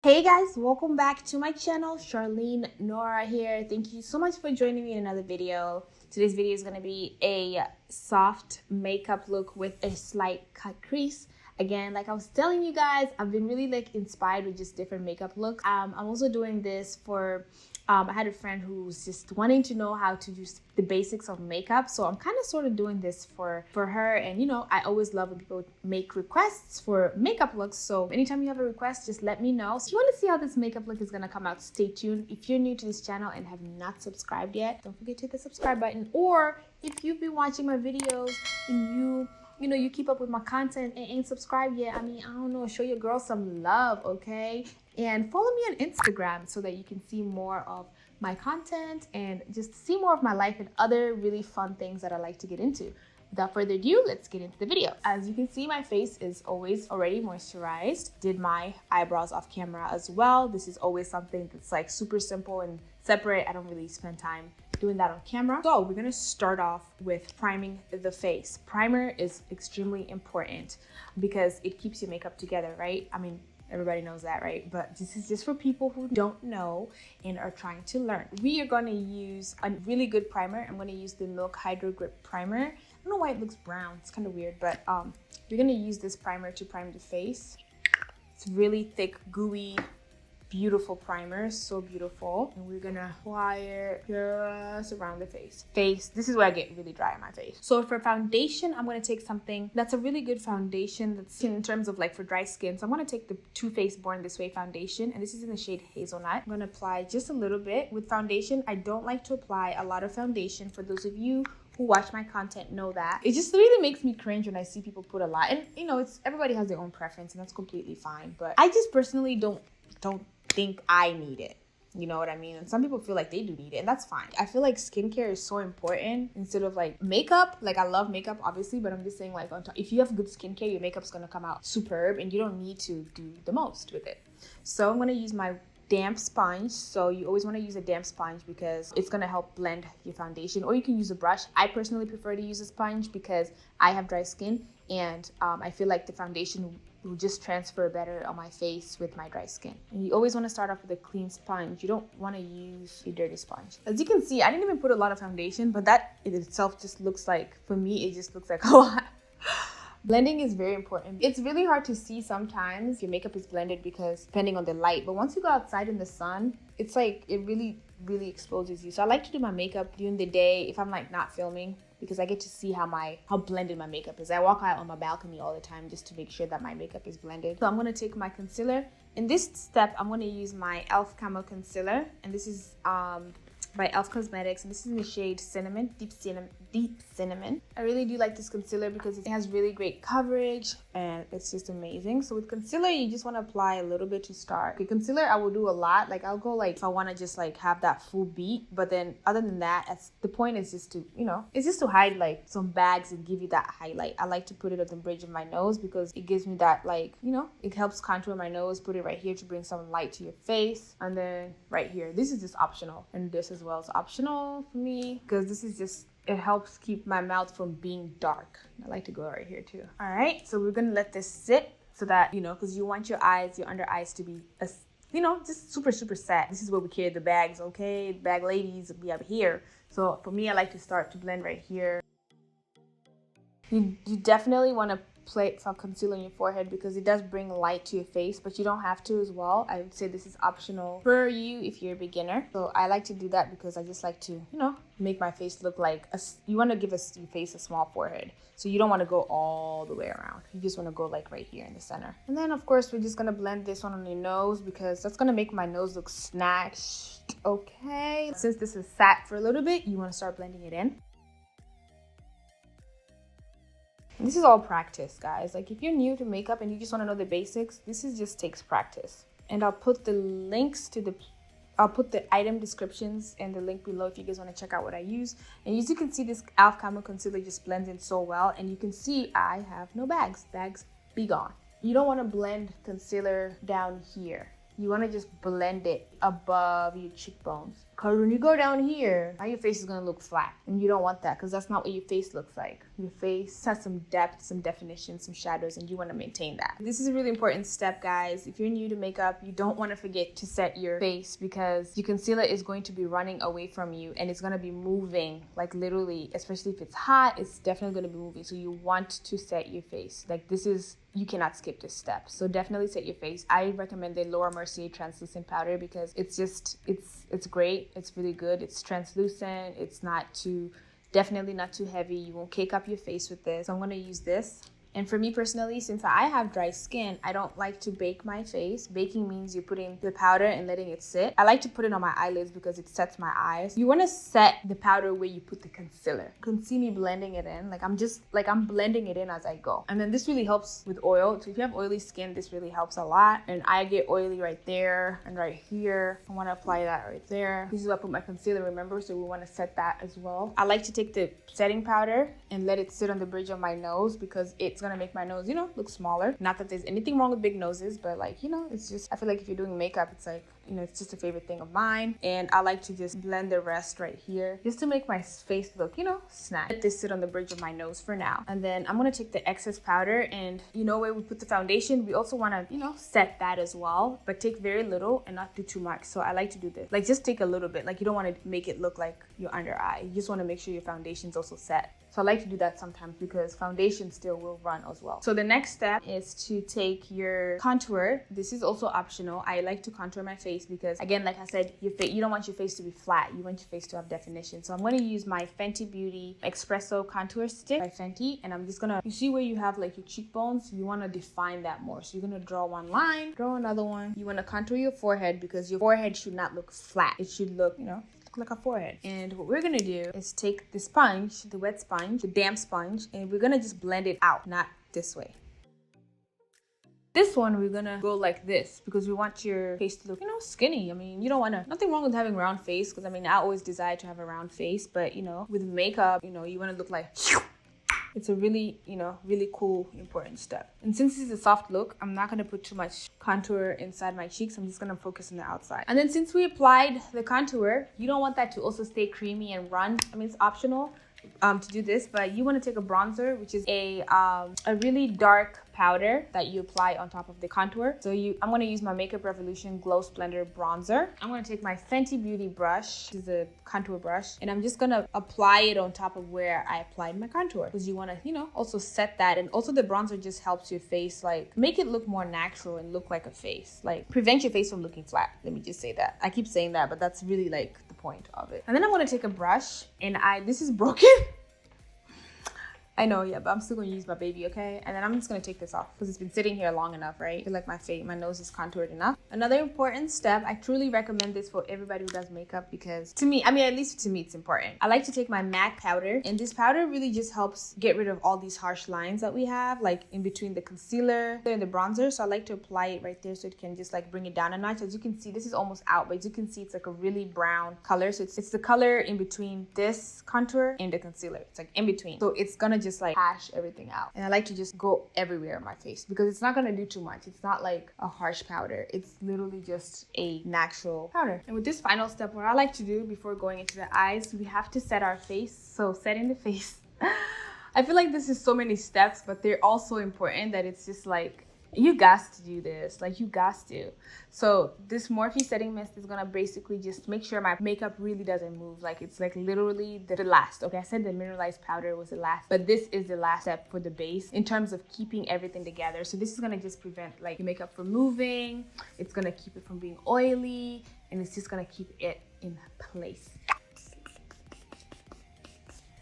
Hey guys, welcome back to my channel. Charlene Norah here. Thank you so much for joining me in another video. Today's video is going to be a soft makeup look with a slight cut crease. Again, like I was telling you guys, I've been really inspired with just different makeup looks. I'm also doing this for I had a friend who was just wanting to know how to do the basics of makeup, so I'm kind of sort of doing this for her. And you know, I always love when people make requests for makeup looks, so anytime you have a request, just let me know. So if you want to see how this makeup look is gonna come out, stay tuned. If you're new to this channel and have not subscribed yet, don't forget to hit the subscribe button. Or if you've been watching my videos and you keep up with my content and ain't subscribed yet, I mean, I don't know, show your girl some love, okay? And follow me on Instagram so that you can see more of my content and just see more of my life and other really fun things that I like to get into. Without further ado, let's get into the video. As you can see, my face is always already moisturized. Did my eyebrows off camera as well. This is always something that's like super simple and separate. I don't really spend time doing that on camera. So we're gonna start off with priming the face. Primer is extremely important because it keeps your makeup together, right? I mean, everybody knows that, right? But this is just for people who don't know and are trying to learn. We are gonna use a really good primer. I'm gonna use the Milk Hydro Grip Primer. I don't know why it looks brown, it's kind of weird, but we're gonna use this primer to prime the face. It's really thick, gooey, beautiful primer, so beautiful. And we're gonna apply it just around the face. This is where I get really dry on my face. So for foundation, I'm gonna take something that's a really good foundation that's in terms of like for dry skin. So I'm gonna take the Too Faced Born This Way foundation, and this is in the shade Hazelnut. I'm gonna apply just a little bit. With foundation, I don't like to apply a lot of foundation. For those of you who watch my content know that. It just really makes me cringe when I see people put a lot. And you know, everybody has their own preference and that's completely fine. But I just personally don't think I need it. You know what I mean? And some people feel like they do need it, and that's fine. I feel like skincare is so important instead of like makeup. Like I love makeup obviously, but I'm just saying like on top, if you have good skincare, your makeup's gonna come out superb and you don't need to do the most with it. So I'm gonna use my damp sponge. So you always want to use a damp sponge because it's going to help blend your foundation, or you can use a brush. I personally prefer to use a sponge because I have dry skin, and I feel like the foundation will just transfer better on my face with my dry skin. And you always want to start off with a clean sponge. You don't want to use a dirty sponge. As you can see, I didn't even put a lot of foundation, but that in itself just looks like, for me, it just looks like a lot. Blending is very important. It's really hard to see sometimes if your makeup is blended because depending on the light, but once you go outside in the sun, it's like it really exposes you. So I like to do my makeup during the day if I'm like not filming, because I get to see how blended my makeup is. I walk out on my balcony all the time just to make sure that my makeup is blended. So I'm going to take my concealer. In this step, I'm going to use my e.l.f. Camo Concealer, and this is by e.l.f. Cosmetics, and this is in the shade Cinnamon, Deep Cinnamon. I really do like this concealer because it has really great coverage and it's just amazing. So with concealer, you just want to apply a little bit to start. Okay, concealer, I will do a lot. Like I'll go like if I want to just like have that full beat, but then other than that, the point is just to, you know, it's just to hide like some bags and give you that highlight. I like to put it at the bridge of my nose because it gives me that, like, you know, it helps contour my nose. Put it right here to bring some light to your face, and then right here. This is just optional, and this as well is optional for me because this is just, it helps keep my mouth from being dark. I like to go right here too. All right, so we're gonna let this sit so that, you know, because you want your eyes, your under eyes to be, you know, just super set. This is where we carry the bags, okay? Bag ladies, we up here. So for me, I like to start to blend right here. You definitely want to play some concealer on your forehead because it does bring light to your face, but you don't have to as well. I would say this is optional for you if you're a beginner. So I like to do that because I just like to, you know, make my face look like you want to give your face a small forehead. So you don't want to go all the way around. You just want to go like right here in the center. And then of course we're just going to blend this one on your nose because that's going to make my nose look snatched. Okay. Since this is sat for a little bit, you want to start blending it in. This is all practice, guys. Like if you're new to makeup and you just want to know the basics, this just takes practice. And I'll put the links to I'll put the item descriptions and the link below if you guys want to check out what I use. And as you can see, this e.l.f. Camo Concealer just blends in so well. And you can see I have no bags. Bags be gone. You don't want to blend concealer down here. You want to just blend it above your cheekbones. Because when you go down here, now your face is going to look flat. And you don't want that because that's not what your face looks like. Your face has some depth, some definition, some shadows, and you want to maintain that. This is a really important step, guys. If you're new to makeup, you don't want to forget to set your face because your concealer is going to be running away from you and it's going to be moving, like literally, especially if it's hot, it's definitely going to be moving. So you want to set your face. Like this is, you cannot skip this step. So definitely set your face. I recommend the Laura Mercier translucent powder because it's just, it's great. It's really good. It's translucent. It's not too, definitely not too heavy. You won't cake up your face with this. So I'm going to use this. And for me personally, since I have dry skin, I don't like to bake my face. Baking means you're putting the powder and letting it sit. I like to put it on my eyelids because it sets my eyes. You want to set the powder where you put the concealer. You can see me blending it in. I'm blending it in as I go. And then this really helps with oil. So if you have oily skin, this really helps a lot. And I get oily right there and right here. I want to apply that right there. This is where I put my concealer, remember? So we want to set that as well. I like to take the setting powder and let it sit on the bridge of my nose because it's going to make my nose, you know, look smaller. Not that there's anything wrong with big noses, but like, you know, it's just, I feel like if you're doing makeup, it's like, you know, it's just a favorite thing of mine. And I like to just blend the rest right here just to make my face look, you know, snatched. Let this sit on the bridge of my nose for now. And then I'm going to take the excess powder and, you know, where we put the foundation, we also want to, you know, set that as well, but take very little and not do too much. So I like to do this, like just take a little bit. Like you don't want to make it look like your under eye. You just want to make sure your foundation's also set. So I like to do that sometimes because foundation still will run as well. So the next step is to take your contour. This is also optional. I like to contour my face because, again, like I said, you don't want your face to be flat. You want your face to have definition. So I'm going to use my Fenty Beauty Espresso Contour Stick by Fenty. And I'm just going to, you see where you have like your cheekbones? You want to define that more. So you're going to draw one line, draw another one. You want to contour your forehead because your forehead should not look flat. It should look, you know, like a forehead. And what we're gonna do is take the sponge, the wet sponge, the damp sponge, and we're gonna just blend it out, not this way. This one, we're gonna go like this because we want your face to look, you know, skinny. I mean, you don't wanna, nothing wrong with having a round face because I mean, I always desire to have a round face, but you know, with makeup, you know, you wanna look like, it's a really, you know, really cool, important step. And since this is a soft look, I'm not going to put too much contour inside my cheeks. I'm just going to focus on the outside. And then since we applied the contour, you don't want that to also stay creamy and run. I mean, it's optional to do this, but you want to take a bronzer, which is a really dark powder that you apply on top of the contour. So I'm going to use my Makeup Revolution Glow Splendor bronzer. I'm going to take my Fenty Beauty brush, which is a contour brush, and I'm just going to apply it on top of where I applied my contour because you want to, you know, also set that. And also the bronzer just helps your face, like, make it look more natural and look like a face, like prevent your face from looking flat. Let me just say that. I keep saying that, but that's really like the point of it. And then I'm going to take a brush and this is broken. I know, yeah, but I'm still gonna use my baby, okay? And then I'm just gonna take this off because it's been sitting here long enough, right? I feel like my nose is contoured enough. Another important step, I truly recommend this for everybody who does makeup because to me, I mean, at least to me, it's important. I like to take my MAC powder, and this powder really just helps get rid of all these harsh lines that we have, like in between the concealer and the bronzer. So I like to apply it right there so it can just like bring it down a notch. As you can see, this is almost out, but as you can see, it's like a really brown color. So it's the color in between this contour and the concealer. It's like in between. So it's gonna just like hash everything out. And I like to just go everywhere on my face because it's not gonna do too much. It's not like a harsh powder. It's literally just a natural powder. And with this final step, what I like to do before going into the eyes, we have to set our face. So setting the face. I feel like this is so many steps, but they're all so important that it's just like, you got to do this, like you got to. So this Morphe setting mist is gonna basically just make sure my makeup really doesn't move. Like it's like literally the last. Okay, I said the mineralized powder was the last, but this is the last step for the base in terms of keeping everything together. So this is gonna just prevent like your makeup from moving. It's gonna keep it from being oily, and it's just gonna keep it in place.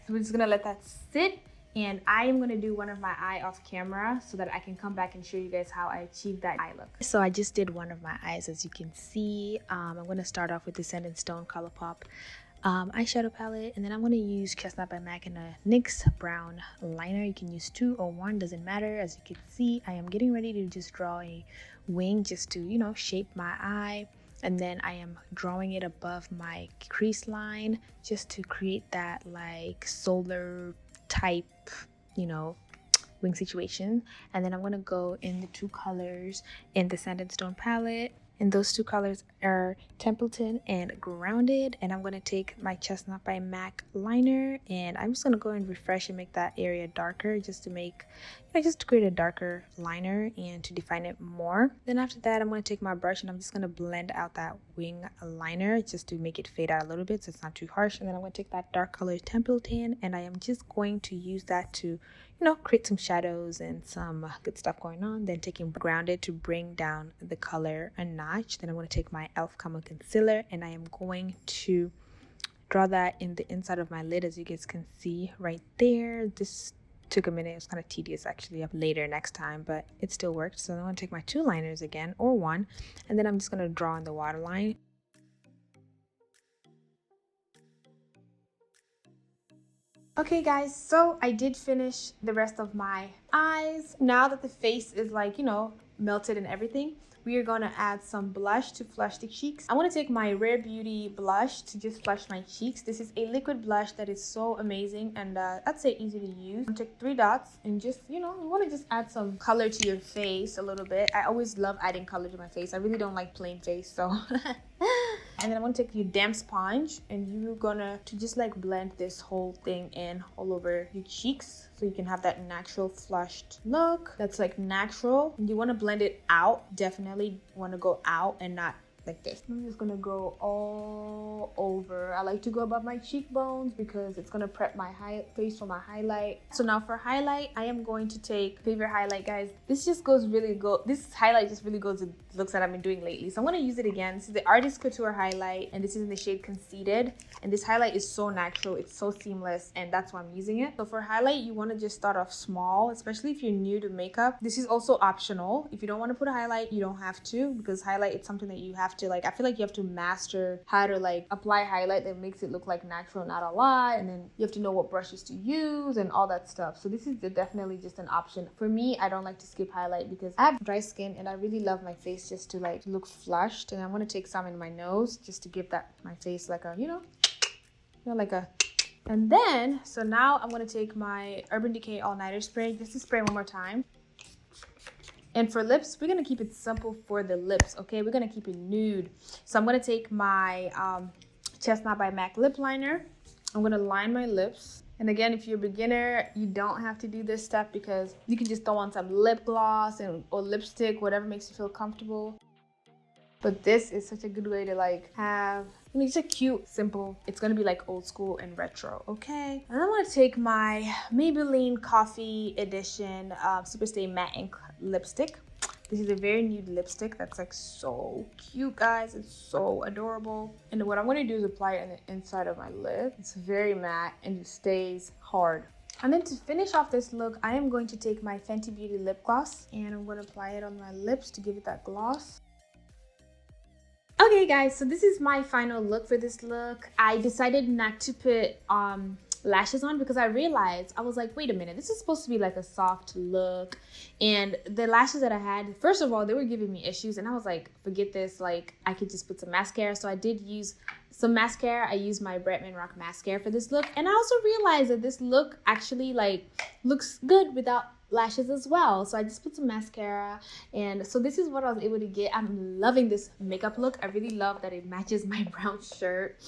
So we're just gonna let that sit. And I am going to do one of my eye off camera so that I can come back and show you guys how I achieved that eye look. So I just did one of my eyes, as you can see. I'm going to start off with the Sandstone Colourpop eyeshadow palette. And then I'm going to use Chestnut by MAC in a NYX brown liner. You can use 2 or 1, doesn't matter. As you can see, I am getting ready to just draw a wing just to, you know, shape my eye. And then I am drawing it above my crease line just to create that like solar type, you know, wing situation. And then I'm gonna go in the 2 colors in the Sandstone palette And those two colors are Templeton and Grounded. And I'm going to take my Chestnut by MAC liner, and I'm just going to go and refresh and make that area darker, just to make, just to create a darker liner and to define it more. Then after that, I'm going to take my brush and I'm just going to blend out that wing liner just to make it fade out a little bit so it's not too harsh. And then I'm going to take that dark color Templeton, and I am just going to use that to create some shadows and some good stuff going on. Then taking Grounded to bring down the color a notch. Then I'm going to take my e.l.f. Camo concealer, and I am going to draw that in the inside of my lid, as you guys can see right there. This took a minute. It was kind of tedious actually. Up later next time, but it still worked. So I'm going to take my two liners again, or one, and then I'm just going to draw in the waterline. Okay guys, so I did finish the rest of my eyes. Now that the face is like, melted and everything, we are going to add some blush to flush the cheeks. I want to take my Rare Beauty blush to just flush my cheeks. This is a liquid blush that is so amazing and I'd say easy to use. I'm going to take 3 dots and just, you want to just add some color to your face a little bit. I always love adding color to my face. I really don't like plain face, so... And then I'm going to take your damp sponge, and you're gonna just like blend this whole thing in all over your cheeks, so you can have that natural flushed look that's like natural. And you want to blend it out. Definitely want to go out and not like this. I'm just gonna go all over. I like to go above my cheekbones because it's gonna prep my face for my highlight. So now for highlight, I am going to take favorite highlight, guys. This highlight just really goes with looks that I've been doing lately. So I'm gonna use it again. This is the Artist Couture highlight, and this is in the shade Conceited. And this highlight is so natural, it's so seamless, and that's why I'm using it. So for highlight, you want to just start off small, especially if you're new to makeup. This is also optional. If you don't want to put a highlight, you don't have to, because highlight is something that you have to I feel like you have to master how to apply highlight that makes it look like natural, not a lot, and then you have to know what brushes to use and all that stuff. So this is definitely just an option. For me, I don't like to skip highlight because I have dry skin and I really love my face just to look flushed. And I'm going to take some in my nose just to give my face like a, and then, so now I'm going to take my Urban Decay All Nighter spray just to spray one more time. And for lips, we're going to keep it simple for the lips, okay? We're going to keep it nude. So I'm going to take my Chestnut by MAC lip liner. I'm going to line my lips. And again, if you're a beginner, you don't have to do this step because you can just throw on some lip gloss or lipstick, whatever makes you feel comfortable. But this is such a good way to have, it's a cute, simple, it's going to be old school and retro, okay? And I'm going to take my Maybeline Coffee Edition Superstay Matte Ink Lipstick. This is a very nude lipstick that's so cute, guys. It's so adorable. And what I'm going to do is apply it on the inside of my lip. It's very matte and it stays hard. And then to finish off this look, I am going to take my Fenty Beauty lip gloss and I'm going to apply it on my lips to give it that gloss. Okay guys, so this is my final look for this look. I decided not to put lashes on because I realized, I was like, wait a minute, this is supposed to be a soft look, and the lashes that I had, first of all, they were giving me issues, and I was like, forget this, I could just put some mascara. So I did use some mascara. I used my Bretman Rock mascara for this look, and I also realized that this look actually looks good without lashes as well. So I just put some mascara, and so this is what I was able to get. I'm loving this makeup look. I really love that it matches my brown shirt.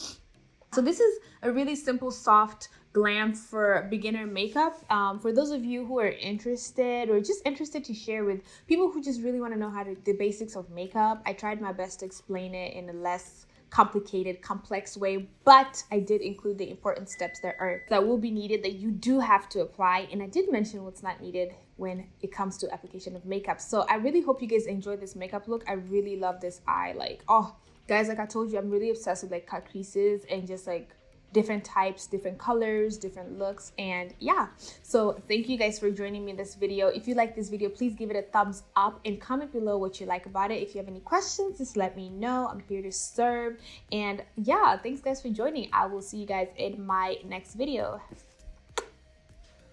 So this is a really simple, soft glam for beginner makeup. For those of you who are interested or just interested to share with people who just really want to know the basics of makeup, I tried my best to explain it in a less complicated, complex way, but I did include the important steps that will be needed, that you do have to apply, and I did mention what's not needed when it comes to application of makeup. So I really hope you guys enjoyed this makeup look. I really love this eye. Guys, I told you, I'm really obsessed with cut creases and just different types, different colors, different looks. And yeah, so thank you guys for joining me in this video. If you like this video, please give it a thumbs up and comment below what you like about it. If you have any questions, just let me know. I'm here to serve. And yeah, thanks guys for joining. I will see you guys in my next video.